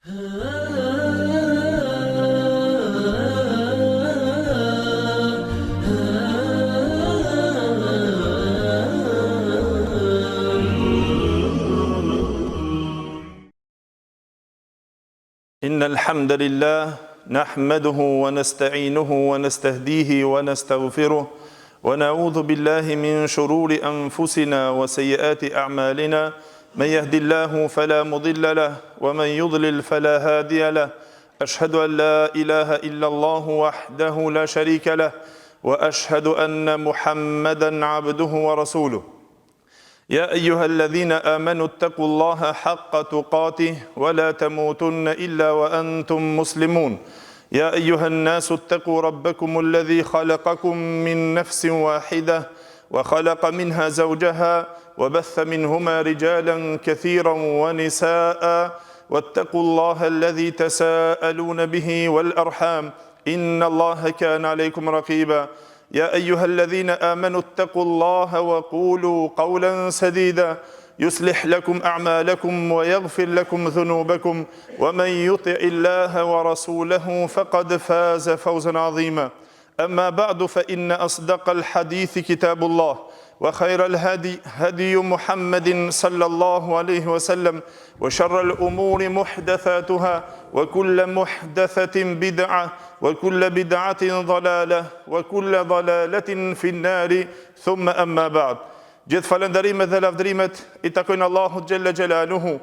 إن الحمد لله نحمده ونستعينه ونستهديه ونستغفره ونعوذ بالله من شرور أنفسنا وسيئات أعمالنا من يهد الله فلا مضل له ومن يضلل فلا هادي له أشهد أن لا إله إلا الله وحده لا شريك له وأشهد أن محمدا عبده ورسوله يا أيها الذين آمنوا اتقوا الله حق تقاته ولا تموتن إلا وأنتم مسلمون يا أيها الناس اتقوا ربكم الذي خلقكم من نفس واحدة وخلق منها زوجها وبث منهما رجالا كثيرا ونساء واتقوا الله الذي تساءلون به والأرحام إن الله كان عليكم رقيبا يا أيها الذين آمنوا اتقوا الله وقولوا قولا سديدا يصلح لكم أعمالكم ويغفر لكم ذنوبكم ومن يطع الله ورسوله فقد فاز فوزا عظيما أما بعد فإن أصدق الحديث كتاب الله وخير الهدي هدي محمد صلى الله عليه وسلم وشر الأمور محدثاتها وكل محدثة بدعة وكل بدعة ضلالة وكل ضلالة في النار ثم أما بعد Gjithë falënderimet dhe lavdrimet I takojnë Allahut Gjelle Gjelaluhu.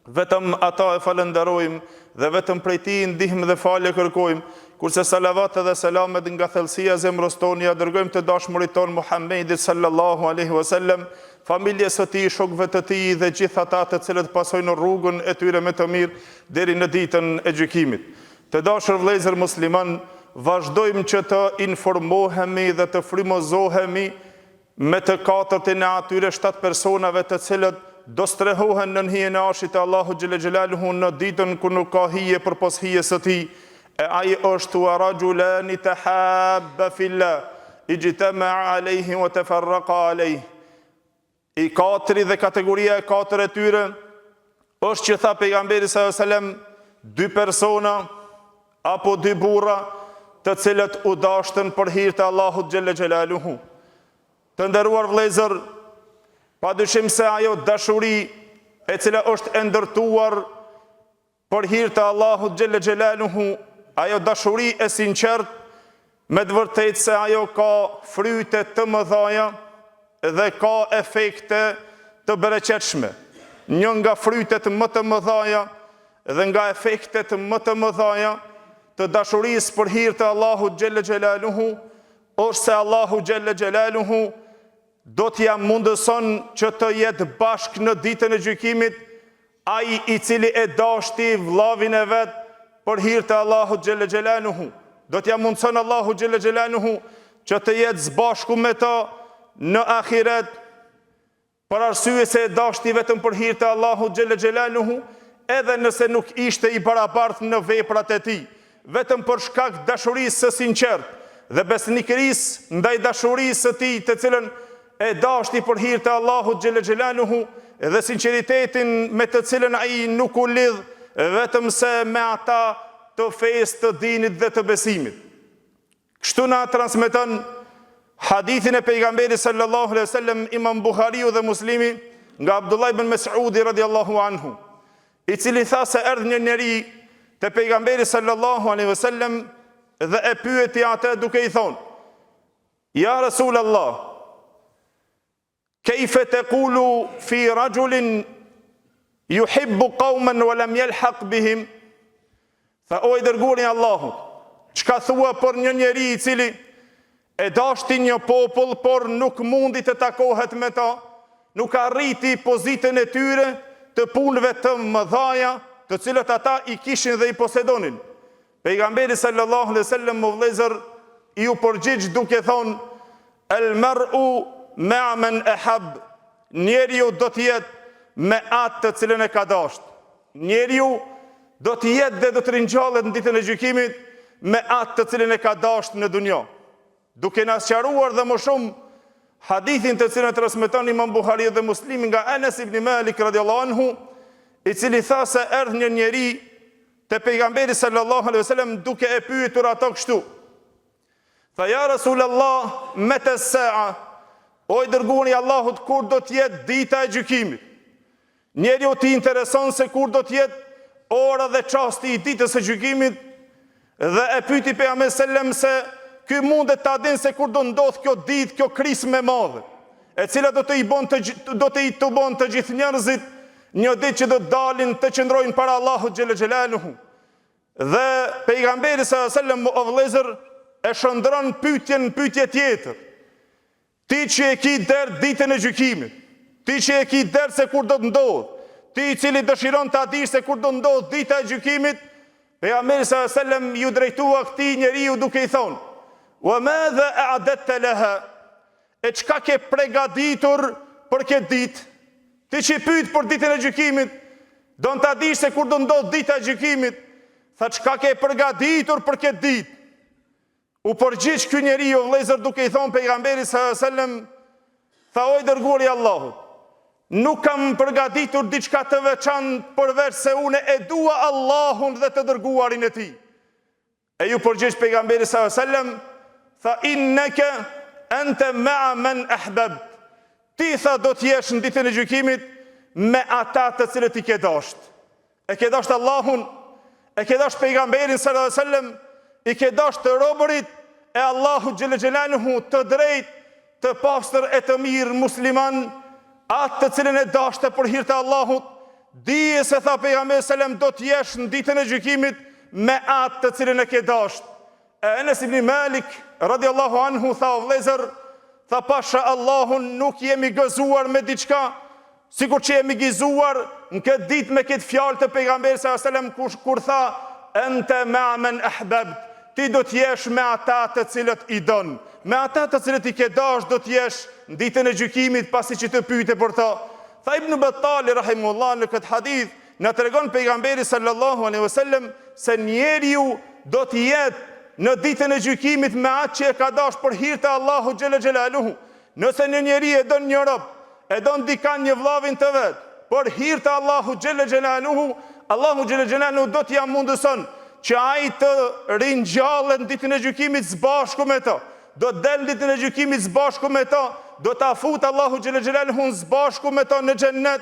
Vetëm ata e falënderojmë dhe vetëm prej Tij ndihmë dhe falje kërkojmë, kurse salavat dhe selamet nga thellësia e zemrës tonë ja dërgojmë të dashmurit tonë Muhammedit sallallahu alaihi wasallam, familjes së Tij, shokëve të Tij dhe gjithë ata të cilët pasojnë rrugën e tyre me të mirë deri në ditën e gjykimit. Të dashur vëllezër musliman, vazhdojmë që të informohemi dhe të frymëzohemi me të katërtin e atyre 7 personave të cilët do strehohen në hijen e arshit të Allahut Gjelle Gjelaluhu në ditën kur nuk ka hije përpos hijes së Tij. E ai është wa rajulani tahabba fillah ijtama'a alayhi wa tafarraqa alayhi. I katëri dhe kategoria e katër e tyre është që tha pejgamberi sallallahu alaihi wasallam 2 persona apo 2 burra të cilët u dashtën për hir të Allahut Gjelle Gjelaluhu. Të nderuar vëllezër, padyshim se ajo dashuri e cila është e ndërtuar për hir të Allahut Gjelle Gjelaluhu, ajo dashuri e sinqert, me të vërtetë se ajo ka fryte të mëdha dhe ka efekte të bereqetshme. Një nga frytet më të mëdha dhe nga efektet më të mëdha të dashurisë për hir të Allahut Gjelle Gjelaluhu është se Allahu Gjelle Gjelaluhu do t'ja mundëson që të jetë bashk në ditën e gjykimit ai I cili e dashti vllavin e vet për hir të Allahut Gjelle Gjelaluhu. Do t'ja mundëson Allahu Gjelle Gjelaluhu që të jetë zbashku me ta në ahiret për arsye se e dashti vetëm për hir të Allahut Gjelle Gjelaluhu, edhe nëse nuk ishte I barabartë në veprat e tij, vetëm për shkak dashurisë së sinqertë dhe besnikërisë ndaj dashurisë së Tij të cilën e dashti për hir të Allahut Gjelle Gjelaluhu dhe sinqeritetin me të cilën ai nuk u lidh vetëm se me ata të fesë, të dinit dhe të besimit. Kështu na transmeton hadithin e pejgamberit sallallahu alaihi wasallam Imam Buhariu dhe Muslimi nga Abdullah ibn Mas'udi radhiyallahu anhu, I cili tha se erdhi një njeri te pejgamberi sallallahu alaihi wasallam dhe e pyeti atë duke I thonë: Ja Rasulallah, kejfe taqulu fi rajulin yuhibbu qauman wa lam yalhaq bihim? Tha, o I dërguari I Allahut, çka thua për një njeri I cili e dashti një popull, por nuk mundi të takohet me ta, nuk arriti pozitën e tyre të punëve të mëdha të cilët ata I kishin dhe I posedonin. Pejgamberi sallallahu alaihi wasallam vëllezër I u përgjigj duke thonë: El mar'u ma'a man ahab. Njeriu do të jetë me atë të cilën e ka dashur. Njeriu do të jetë dhe do të ringjallet në ditën e gjykimit me atë të cilën e ka dashur në dunjë. Duke na sqaruar dhe më shumë hadithin të cilën e transmeton Imam Buhariu dhe Muslimi nga Anas ibn Malik radhiyallahu anhu, I cili tha se erdhi një njeri te pejgamberi sallallahu alaihi wasallam duke e pyetur ato kështu. Tha ja Rasulallah, mete sa'a, o i dërguari i Allahut, kur do t'jetë dita e gjykimit? Njeriu t'i intereson se kur do t'jetë ora dhe çasti i ditës së gjykimit, dhe e pyeti pejgamberin sallallahu se ky mundet ta dinë se kur do ndodh kjo ditë, kjo krismë e madhe, e cila do të i bon të gjithë njerëzit një ditë që do të dalin të qëndrojnë para Allahut xhel xelaluhu. Dhe pejgamberi sallallahu alajhi wasallam o vëllezër e shndron pyetje tjetër. Ti që e ki der ditën e gjykimit, ti që e ki der se kur do të ndodh, ti i cili dëshiron ta dish se kur do ndodh dita e gjykimit, pejgamberi sallallahu alajhi wasallam ju drejtua këtij njeriu duke i thonë: "Wa madha a'dadta laha?" E çka ke përgatitur për këtë ditë? Ti që i pyet për ditën e gjykimit, don ta dish se kur do ndodh dita e gjykimit, tha çka ke përgatitur për këtë ditë? U përgjigj ky njeriu vëllezër duke i thonë pejgamberit sallallahu alajhi wasallam, tha o i dërguari i Allahut, nuk kam përgatitur diçka të veçantë përveç se unë e dua Allahun dhe të dërguarin e tij. E ju përgjigj pejgamberi sallallahu alajhi wasallam, tha innaka anta ma'a man ahbab. Ti tha do të jesh në ditën e gjykimit me ata të cilët i ke dashur. E ke dashur Allahun, e ke dashur pejgamberin sallallahu alajhi wasallam, i ke dashur të robërit e Allahut xhel xelaluhu të drejt, të pastër e të mirë musliman, atë të cilën e dashte për hir të Allahut, dije se tha pejgamberi sallallahu alajhi wasallam do të jesh në ditën e gjykimit me atë të cilën e ke dashur. Enes ibn Malik radiallahu anhu tha o vëllezër, tha pasha Allahun nuk jemi gëzuar me diçka, sikur që jemi gëzuar në këtë ditë me këtë fjalë të pejgamberit sallallahu alajhi wasallam kur tha anta ma'a man ahbabt, ti do të jesh me ata të cilët i don, me ata të cilët i ke dashur do të jesh në ditën e gjykimit pasi që të pyete për ta. Tha Ibn Battali rahimahullah në këtë hadith na tregon pejgamberi sallallahu alaihi wasallam se njeriu do të jetë në ditën e gjykimit me atë që e ka dashur për hir të Allahut xhel xelaluhu. Nëse një njeri e don një rob, e don dikan një vllavin të vet, për hir të Allahut xhel xelaluhu, Allahu xhel xelaluhu do t'ia mundëson që ai të ringjallët në ditën e gjykimit së bashku me to. Do të del në ditën e gjykimit së bashku me to, do ta fut Allahu xhel xelaluhu së bashku me to në xhennet,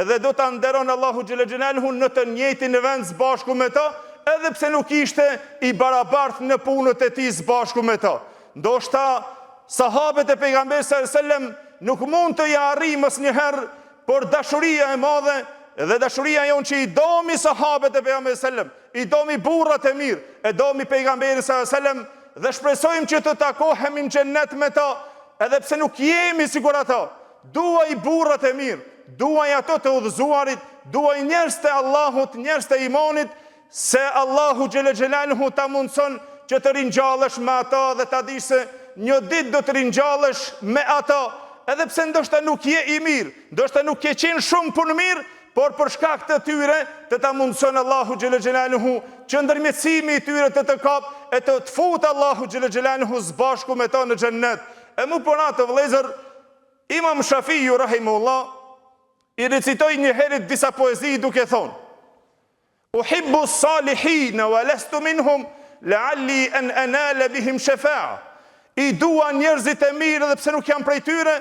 dhe do ta nderon Allahu xhel xelaluhu në të njëjtin vend së bashku me to, edhe pse nuk ishte i barabartë në punët e tij së bashku me to. Ndoshta sahabët e pejgamberit sallallahu alajhi wasallam nuk mund të ja arrijmë asnjëherë, por dashuria e madhe dhe dashuria jonë që i domi sahabët e pejgamberit sallallahu alajhi wasallam, i domi burrat e mirë, e domi pejgamberin sallallahu alajhi wasallam dhe shpresojmë që të takohemi në xhennet me ta, edhe pse nuk jemi sikur ata. Duaj burrat e mirë, duaj ato të udhëzuarit, duaj njerëz të Allahut, njerëz të imanit, se Allahu xhel xelaluhu ta mundson që të ringjallesh me ata dhe ta dish se një ditë do të ringjallesh me ata, edhe pse ndoshta nuk je i mirë, ndoshta nuk ke qenë shumë punë mirë, por për shkak të tyre të ta mundson Allahu xhel xelaluhu që ndërmjetësimi i tyre të kap e të futë Allahu xhel xelaluhu së bashku me ta në xhennet. E mu për atë vëllezër, Imam Shafiu rahimahullah i recitoi një herë disa poezi duke thonë: Uhibbu s-salihin wa lastu minhum la'alli an anala bihim shafa'a. I dua njerëzit e mirë dhe pse nuk jam prej tyre,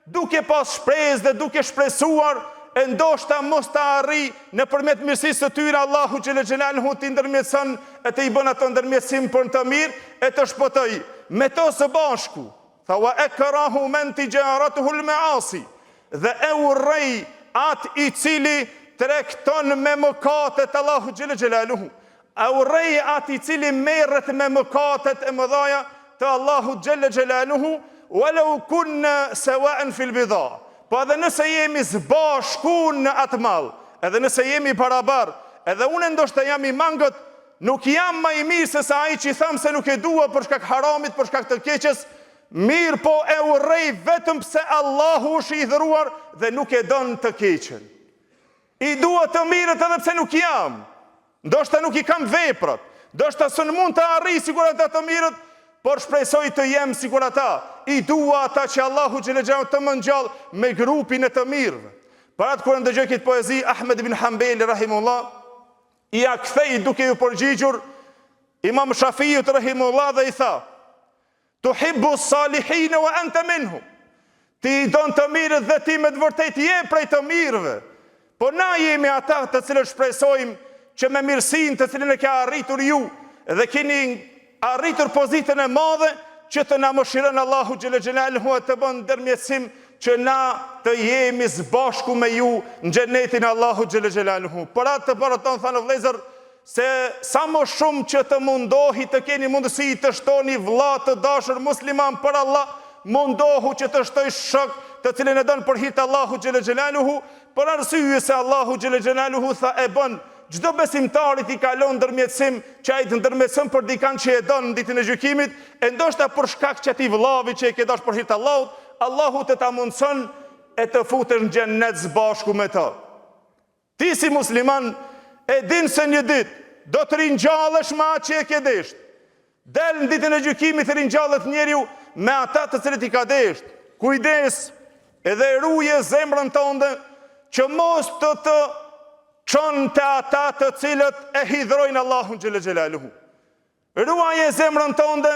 duke pas shpresë dhe duke shpresuar e ndoshta mos ta arri nëpërmjet mirësisë së tyre Allahu xhel xelaluhu t'i ndërmjetëson e të i bën ato ndërmjetësim për të mirë e të shpëtoj me to së bashku. Tha wa akrahu man tijaratuhu al-ma'asi, dhe e urrej atë i cili tregton me mëkatet Allahu xhel xelaluhu. E urrej atë i cili merret me mëkatet e mëdha të Allahu xhel xelaluhu, walau kunna sawa'an fil bidha. Po edhe nëse jemi së bashku në atë mall, edhe nëse jemi barabar, edhe unë ndoshta jam i mangët, nuk jam më i mirë se sa ai që i tham se nuk e dua për shkak haramit, për shkak të keqes, mirë po e urrej vetëm pse Allahu është i dhëruar dhe nuk e don të keqen. I dua të mirët edhe pse nuk jam, ndoshta nuk i kam veprat, ndoshta s'në mund të arrij sikur ata të mirët, por shpresoj të jem sikur ata. I dua ata që Allahu xhel xelaluhu të më ngjall me grupin e të mirëve. Për atë kur ndëgjoj këtë poezi, Ahmed ibn Hanbali rahimullah i a kthej duke ju përgjigjur Imam Shafiu rahimullah dhe i tha: "Tuhibbu salihin wa anta minhum." Ti i don të mirët dhe ti me të vërtet je prej të mirëve. Po na jemi ata të cilët shpresojmë që me mirësinë të cilën e ka arritur ju dhe keni arritur pozitën e madhe që të na mëshiron Allahu xhelle xhelaluhu të bën ndërmjetësim që na të jemi së bashku me ju në xhenetin e Allahu xhelle xhelaluhu. Por atë të baraton thanë vëllezër se sa më shumë që të mundohi të keni mundësi të shtoni vëlla të dashur musliman për Allah, mundohu që të shtoj shok të cilin e don për hir të Allahu xhelle xhelaluhu, për arsye se Allahu xhelle xhelaluhu tha e bën çdo besimtarit i kalon ndërmjetësim që ai të ndërmjetëson për dikant që e don në ditën e gjykimit, e ndoshta për shkak që ti vëllavi që e ke dash për hir të Allahut, Allahu të ta mundson e të futesh në xhennet së bashku me ta. Ti si musliman e din se një ditë do të ringjallesh me atë që e ke desht. Del në ditën e gjykimit ringjallet njeriu me ata të cilët i ka desht. Kujdes edhe ruje zemrën tënde që mos të çon te ata të cilët e hidhrojnë Allahun xhelle xhelaluhu. Ruaje zemrën tënde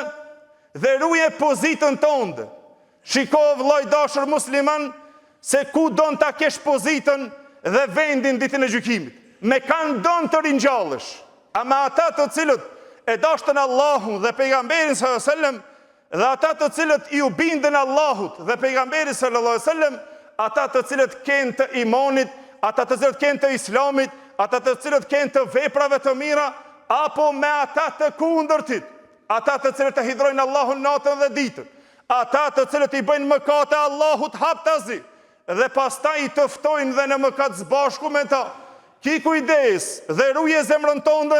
dhe ruje pozitën tënde. Shiko vëllai dashur musliman se ku don ta kesh pozitën dhe vendin ditën e gjykimit. Me kanë don të ringjallesh, ama ata të cilët e dashtën Allahun dhe pejgamberin sallallahu alajhi wasallam dhe ata të cilët i u bindën Allahut dhe pejgamberit sallallahu alajhi wasallam, ata të cilët kanë të imanit, ata të cilët kanë të islamit, ata të cilët kanë të veprave të mira, apo me ata të kundërtit, ata të cilët e hidhrojnë Allahun natën dhe ditën, ata të cilët i bëjnë mëkate Allahut haptazi dhe pastaj i të ftojnë dhe në mëkat së bashku me ta. Ki kujdes dhe ruje zemrën tënde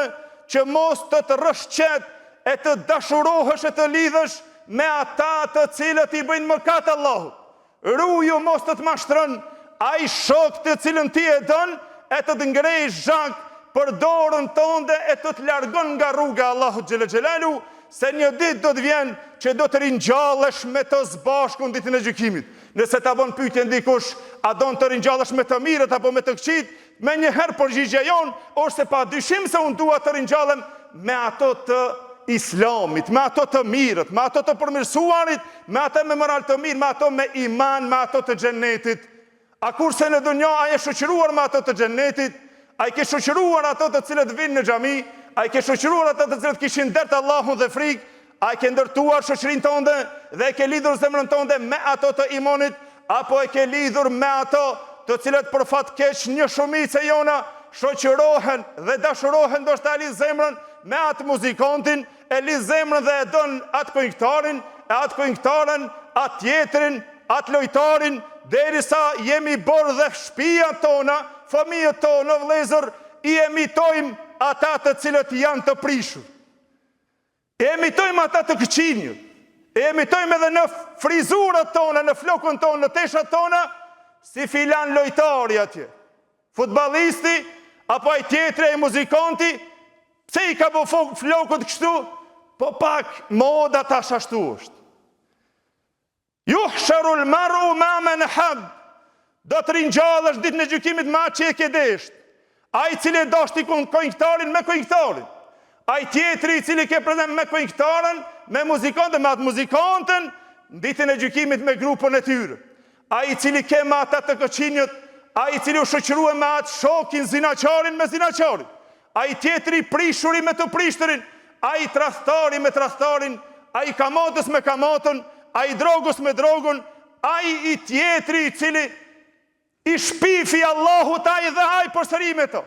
që mos të rrëshqet e të dashurohesh e të lidhesh me ata të cilët i bëjnë mëkat Allahut. Ruju mos të mashtron ai shok të cilën ti e don e të ngresh zhak për dorën tënde e të largon nga rruga e Allahut xhelle xhelalu, se një ditë do të vjen që do të ringjallesh me të së bashku në ditën e gjykimit. Nëse ta bën pyetje ndikush, a don të ringjallesh me të mirët apo me të këqijt, me njëherë përgjigja jon është se pa dyshim se unë dua të ringjallem me ato të islamit, me ato të mirët, me ato të përmirësuarit, me ato me moral të mirë, me ato me iman, me ato të xhennetit. A kurse në dunjë ai është shoqëruar me ato të xhennetit, ai ke shoqëruar ato të cilët vinë në xhami, ai ke shoqëruar ato të cilët kishin dert Allahun dhe frikë, ai ke ndërtuar shoqërinë tënde dhe e ke lidhur zemrën tënde me ato të imanit, apo e ke lidhur me ato të cilët për fat keq një shumicë jona shoqërohen dhe dashurohen, ndoshta e lidh zemrën me atë muzikantin, e lidh zemrën dhe e don atë këngëtarin, e atë këngëtaren, atë tjetrin, atë lojtarin, derisa jemi bërë dhe shtëpiat tona, fëmijët tonë, vëllezër, i emitojmë ata të cilët janë të prishur. E emitojmë ata të këqinjur. E emitojmë edhe në frizurat tona, në flokën tonë, në teshat tona, si filan lojtari atje. Futballisti, apo ai tjetri, ai muzikanti, pse i ka bë flokët kështu? Po pak moda tash ashtu është. Yuhsharul mar'u ma man hab. Do të ringjallesh ditën e gjykimit me atë që e ke desht. Ai i cili dashti këngëtarin me këngëtarin. Ai tjetri i cili ke prezant me këngëtarën, me muzikantën, me atë muzikantën, ditën e gjykimit me grupën e tyre. Ai i cili ke me ata të këqinjët, ai i cili u shoqërua me atë shokin zinaqarin me zinaqarin. Ai tjetri prishuri me të prishtërin, ai tradhtari me tradhtarin, ai kamatës me kamatën, ai drogës me drogën, ai i tjetri i cili i shpifi Allahut ai dhe ai përsëri me to.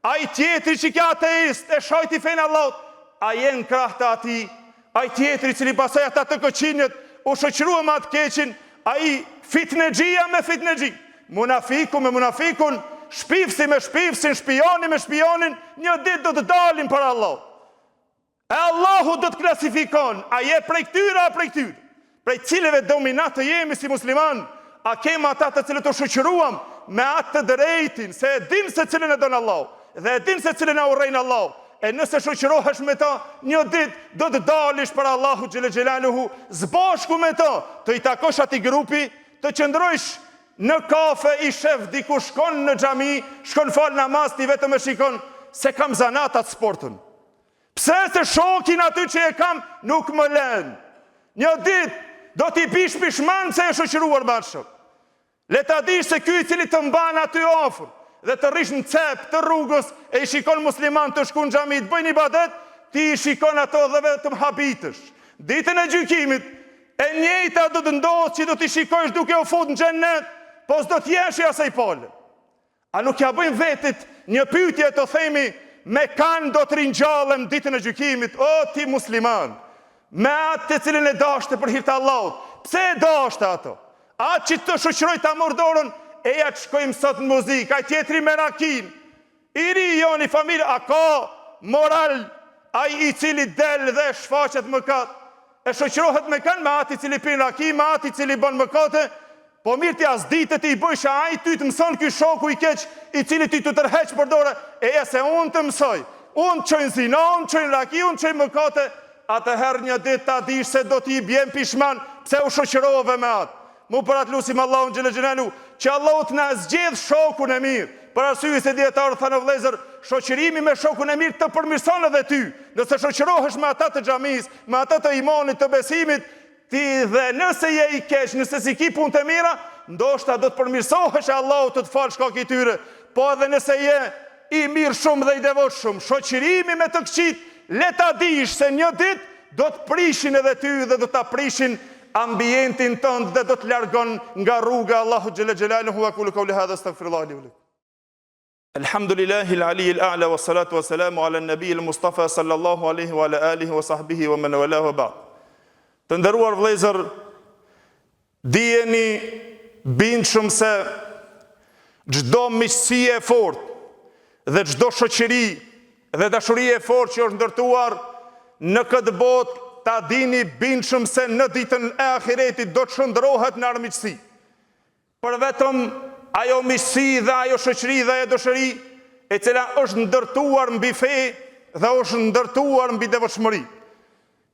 Ai tjetri që ka ateist, e shojti fenë Allahut, ai janë krah të atij. Ai tjetri i cili pasoi ata të këqinjët u shoqërua me atë keqin, ai fitnexhia me fitnexhi, munafiku me munafikun, shpifsi me shpifsin, shpioni me shpionin, një ditë do të dalin për Allah. E Allahu do të klasifikon, a je prej këtyre a prej këtyre? Prej cilëve dominat të jemi si musliman, a kemi ata të cilët u shoqëruam me atë të drejtin, se e din se cilën e don Allah, dhe e din se cilën e urrejn Allah. E nëse shoqërohesh me ta, një ditë do të dalish për Allahu xhelle xhelaluhu, zbashku me ta, të i takosh atij grupi, të qëndrojsh në kafe, i shef diku shkon në xhami, shkon fal namaz, ti vetëm e shikon, se kam zanatat sportën. Pse se shokin aty që e kam nuk më lën. Një ditë do t'i bish pishman se e shoqëruar me atë shok. Le ta dish se ky i cili të mban aty afër dhe të rish në cep të rrugës e i shikon musliman të shku në xhami të bëjnë ibadet, ti i shikon ato dhe vetëm habitësh. Ditën e gjykimit e njëjta do të ndodhë që do t'i shikojsh duke u fut në xhennet, po s'do t'jesh asaj pale. A nuk ja bëjmë vetit një pyetje të themi me kan do të ringjallem ditën e gjykimit, o ti musliman, me atë të cilin e dashte për hir të Allahut. Pse e dashte ato? Atë që të shoqëroj ta marr dorën, e ja të shkojmë sot në muzikë, ai tjetri me rakin. I ri joni familje, a ka moral ai i cili del dhe shfaqet mëkat? E shoqërohet me kan me atë i cili pin rakin, me atë i cili bën mëkate? Po mirë ti as ditët i bëjsh ai ty të mëson ky shoku i keq i cili ti të tërheq për dorë, e se unë të mësoj. Unë çojnë zina, unë çojnë raki, unë çojnë mëkate, atëherë një ditë ta dish se do t'i bjen pishman pse u shoqërove me atë. Mu për atë lusim Allahun xhel xhelalu që Allahu të na zgjedh shokun e mirë. Për arsye se dietarët thanë vëllezër, shoqërimi me shokun e mirë të përmirëson edhe ty. Nëse shoqërohesh me ata të xhamisë, me ata të imanit, të besimit, ti dhe nëse je i keq, nëse si ki punë të mira, ndoshta do të përmirësohesh e Allahu të falë shkak i tyre. Po edhe nëse je i mirë shumë dhe i devotshëm, shoqërimi me të këqit, le ta dish se një ditë do të prishin edhe ty dhe do ta prishin ambientin tënd dhe do të largon nga rruga Allahu xhel xhelaluhu wa qulu qawli hadha astaghfirullah li wa lakum. Alhamdulillahi al-ali al-a'la wa salatu wa salamu ala an-nabi al-mustafa sallallahu alaihi wa ala alihi wa sahbihi wa man walahu ba'd. Të nderuar vëllezër, dijeni bindshëm se çdo miqësi e fortë dhe çdo shoqëri dhe dashuri e fortë që është ndërtuar në këtë botë, ta dini bindshëm se në ditën e ahiretit do të shndrohet në armiqësi. Për vetëm ajo miqësi dhe ajo shoqëri dhe ajo dashuri e cila është ndërtuar mbi fe dhe është ndërtuar mbi devotshmëri.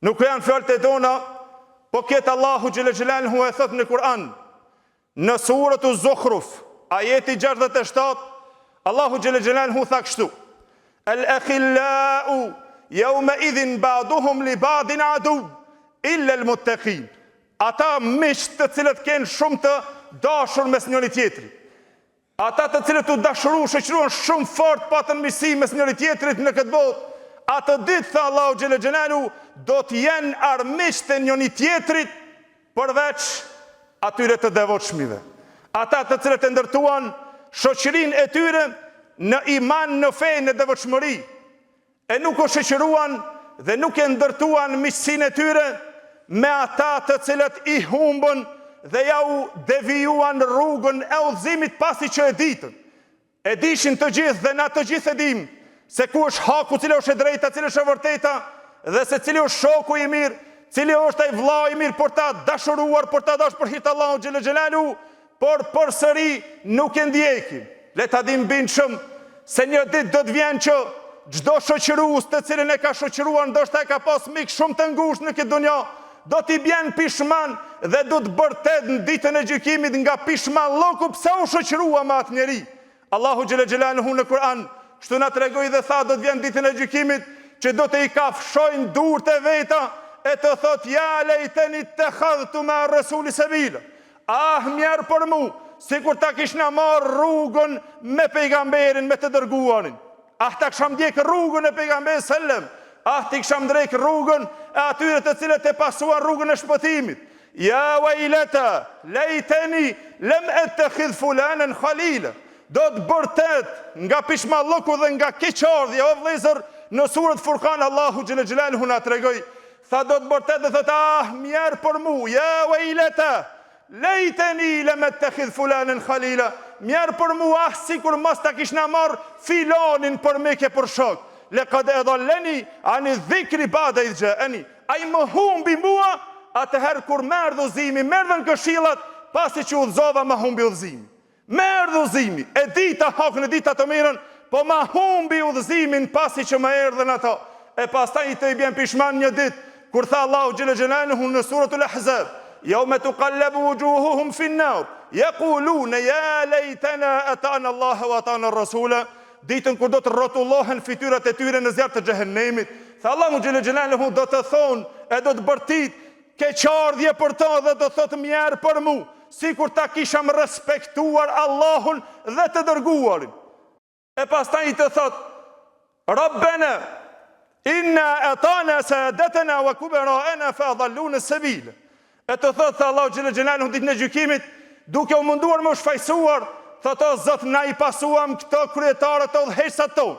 Nuk janë fjalët e tona, po këtë Allahu xhel xhelaluhu e thot në Kur'an, në surën Zukhruf, ajeti 67, Allahu xhel xhelaluhu tha kështu: Al-akhillau yawma idhin ba'duhum li ba'din adu illa al-muttaqin. Ata miq të cilët kanë shumë të dashur mes njëri tjetrit. Ata të cilët u shoqëruan shumë fort patën miqësi mes njëri tjetrit në këtë botë. Atë ditë, tha Allahu xhel xhelalu, do të jenë armiq të njëri tjetrit përveç atyre të devotshmive. Ata të cilët e ndërtuan shoqërinë e tyre në iman, në fe, në devotshmëri, e nuk u shoqëruan dhe nuk e ndërtuan miqësinë e tyre me ata të cilët i humbën dhe ja u devijuan rrugën e udhëzimit pasi që e ditën. E dishin të gjithë dhe na të gjithë e dim se ku është haku, cili është e drejta, cili është e vërteta, dhe se cili është shoku i mirë, cili është ai vllau i mirë për ta dashuruar, për ta dashur për hir të Allahut xhel xhelalu, por përsëri nuk e ndjekim. Le ta dim bindshëm se një ditë do të vjen që çdo shoqërues të cilin e ka shoqëruar, ndoshta e ka pas mik shumë të ngushtë në këtë dunjë, do t'i bjen pishman dhe do të bërtet në ditën e gjykimit nga pishman lloku pse u shoqërua me atë njeri. Allahu xhel xhelaluhu në Kur'an kështu na tregoi dhe tha do të vjen ditën e gjykimit që do të i kafshojnë durët e veta e të thot ja lejteni të khadhtu ma Rasuli sabila. Ah, mjerë për mu, sikur ta kishna marrë rrugën me pejgamberin, me të dërguarin. Ah, ta kisham ndjek rrugën e pejgamberit sallem. Ah, ti kisham ndrek rrugën e atyre të cilët e pasuan rrugën e shpëtimit. Ja wailata, lejteni lem attakhidh fulanan khalila. Do të bërtet nga pishmalloku dhe nga keqardhja, o vëllezër, në surën Furqan Allahu xhel xhelaluhu na tregoi, tha do të bërtet dhe thot ah, mjerë për mu, ja wailata, lejteni lem attakhidh fulanan khalila. Mjerë për mu, ah, sikur mos ta kishna marr filanin për meke për shok. Laqad adallani ani dhikri ba'da idh ja'ani. Ai më humbi mua atëherë kur merr udhëzimi, merrën këshillat, pasi që udhëzova më humbi udhëzimi. Merr udhëzimi, e dita hakun, e dita të mirën, po më humbi udhëzimin pasi që më erdhën ato. E pastaj të i bjen pishman një ditë, kur tha Allahu xhel xhelaluhu në suratul Ahzab, yawma tuqallabu wujuhuhum fi an-nar, yaquluna ya laytana ata'na Allah wa ata'na ar-rasula ditën kur do të rrotullohen fytyrat e tyre në zjarr të xhehenemit. Tha Allahu xhelle xhelaluhu do të thonë e do të bërtit keqardhje për to dhe do thotë mjerë për mu, sikur ta kisham respektuar Allahun dhe të dërguarin. E pastaj i të thotë, Rabbena inna atana sadatana wa kubara'ana fa adalluna sabila. E të thotë Allahu xhelle xhelaluhu ditën e gjykimit, duke u munduar më shfaqsuar, thotë o Zot, na i pasuam këto kryetarët të udhëheqësat tonë,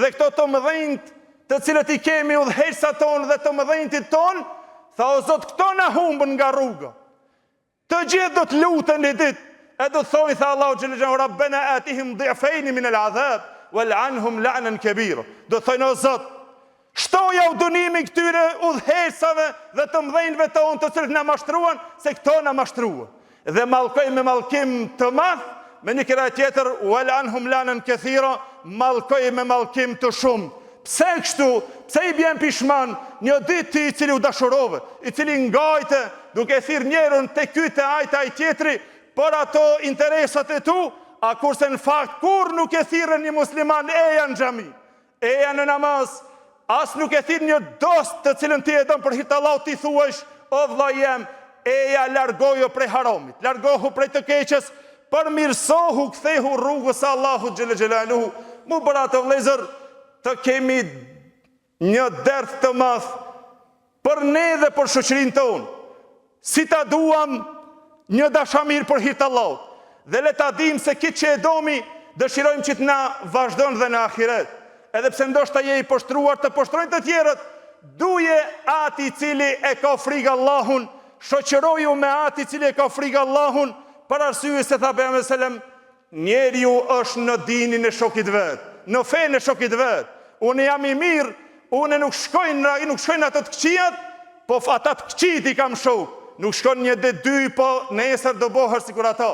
dhe këto të mëdhenjt të cilët i kemi udhëheqësat tonë dhe të mëdhenjtit tonë, tha o Zot, këto na humbën nga rruga. Të gjithë do të lutën një ditë, e do të thoni, tha Allahu xhelle xhelaluhu, Rabbena atihim dhi'fayn min al-'adhab wal'anhum la'nan kabira. Do të thojnë o Zot, shtoja u dënimi këtyre udhëheqësave dhe të mëdhenjve tonë të cilët na mashtruan, se këto na mashtruan. Dhe mallkoj me mallkim të madh, me një kira tjetër, wal'anhum la'nan kathira, mallkoj me mallkim të shumë. Pse kështu? Pse i bjen pishman një ditë ti i cili u dashurove, i cili ngajte duke thirr njerën te ky te ai te ai tjetri për ato interesat e tu, a kurse në fakt kur nuk e thirrën një musliman eja në xhami, eja në namaz, as nuk e thirr një dost të cilën ti e don për hir të Allahut, ti thuash o vllai jem, eja largoju prej haramit, largohu prej të keqes, përmirësohu, kthehu rrugës së Allahut xhelle xhelaluhu. Mu për atë vëllezër, të kemi një derdh të madh për ne dhe për shoqërinë tonë. Si ta duam një dashamir për hir të Allahut. Dhe le ta dim se kitë që e domi, dëshirojmë që të na vazhdon dhe në ahiret. Edhe pse ndoshta je i poshtruar të poshtrojnë të tjerët, duje ati i cili e ka frikë Allahun, shoqëroju me ati i cili e ka frikë Allahun, për arsye se tha pejgamberi selam, njeriu është në dinin e shokit vet, në fenë e shokit vet. Unë jam i mirë, unë nuk shkojnë ato të këqijat, po ata të këqijt i kam shok. Nuk shkon një ditë dy, po nesër do bohër sikur ata.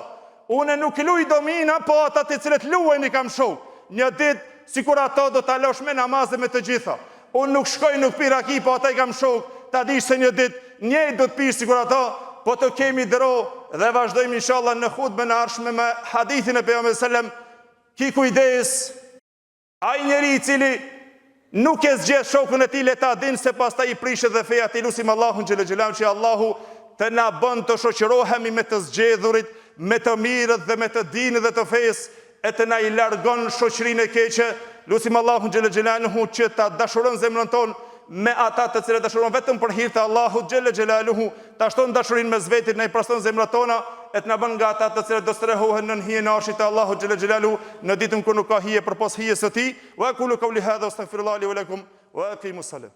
Unë nuk luaj domina, po ata të cilët luajnë i kam shok. Një ditë sikur ata do ta losh me namaz dhe me të gjitha. Unë nuk shkoj, nuk pi raki, po ata i kam shok. Ta dish se një ditë njëjtë do të pish sikur ata, po të kemi dëro dhe vazhdojmë inshallah në hutbën e ardhshme me hadithin e pejgamberit sallam, ki kujdes, ai njeri i cili nuk e zgjedh shokun e tij, le ta din se pastaj i prishet dhe feja ti. Lutim Allahun xhelle xhelalu që Allahu të na bën të shoqërohemi me të zgjedhurit, me të mirët dhe me të dinit dhe të fesë, e të na i largon shoqërinë e keqe. Lutim Allahun xhelle xhelalu që ta dashuron zemrën tonë me ata të cilët dashuron vetëm për hir të Allahut xhelle xhelaluhu, ta shton dashurinë mes vetit, na i paston zemrat tona, e të na bën nga ata të cilët do strehohen në hijen e arshit të Allahut xhelle xhelaluhu në ditën kur nuk ka hije përpos hijes së tij. Wa aqulu qawli hadha astaghfirullahi li wa lakum wa aqimus salam.